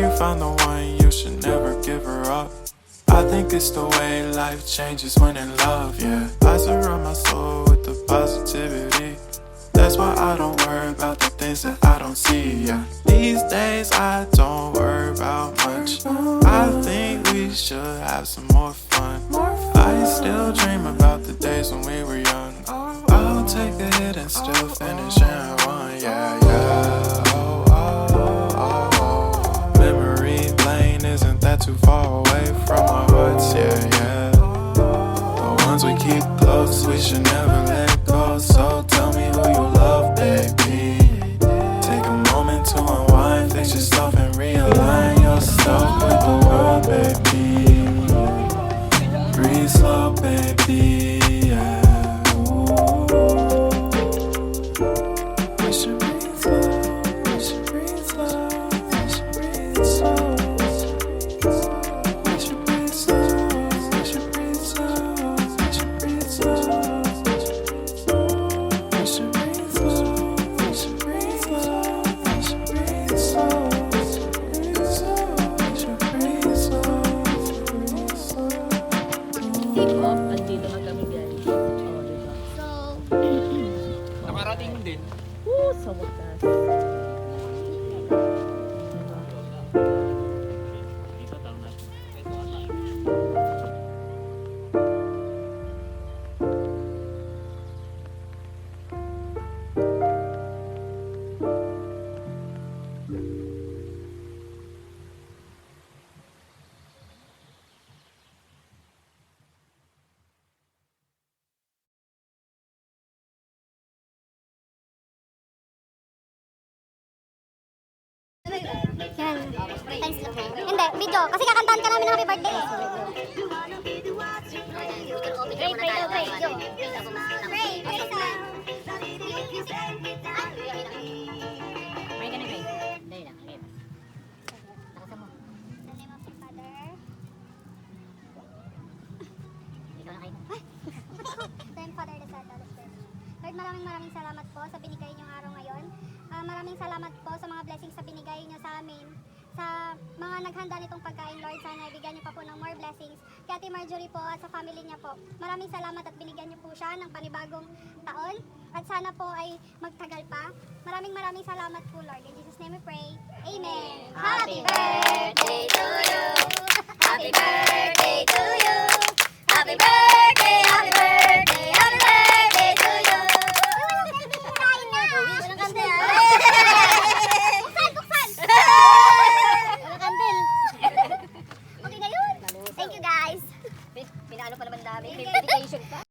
you found the one, you should never give her up. I think it's the way life changes when in love, yeah. I surround my soul with the positivity. That's why I don't worry about the things that I don't see, yeah. These days I don't worry about much. I think we should have some more fun. I still dream about the days when we were young. I'll take a hit and still finish and run, yeah, yeah. Oh, oh, oh, oh. Memory lane, isn't that too far away from our hearts, yeah, yeah. The ones we keep close, we should never let go. So tell me who you love, baby. Take a moment to unwind, fix yourself and realign yourself with the world, baby. Breathe slow, baby, yeah. We should breathe slow, we should breathe slow, we should breathe slow. We should breathe slow, we should breathe slow, we should breathe slow. We should breathe slow, we should breathe slow, we should breathe slow. We should breathe slow, breathe slow. Tip off, andito na kami guys. Oh, diba? So, Nakarating din. Woo, sa wakas. yan. Thanks. Hindi, video. Kasi kakantahan ka namin ng happy birthday eh. Pray, pray daw, pray. Yo. Pray, pray sa... May ka na guys. Dahil lang. Okay. Nakasa mo. In the name of the Father. Ikaw na kayo. Then Father, the Son, the Spirit. Lord, maraming salamat po sa binigay niyong araw ngayon. Maraming salamat po sa mga blessings na binigay niyo sa amin. Sa mga naghanda nitong pagkain, Lord, sana ibigyan niyo pa po ng more blessings. Kay Ate Marjorie po at sa family niya po. Maraming salamat at binigyan niyo po siya ng panibagong taon. At sana po ay magtagal pa. Maraming salamat po, Lord. In Jesus' name we pray. Amen. Happy birthday to you. Happy birthday to you. Happy birthday, happy birthday, happy birthday to you. Kain na. Walang kandil. Buksan. Walang kandil. Okay na yun. Thank you guys. Pinaano pa naman namin. May dedication pa.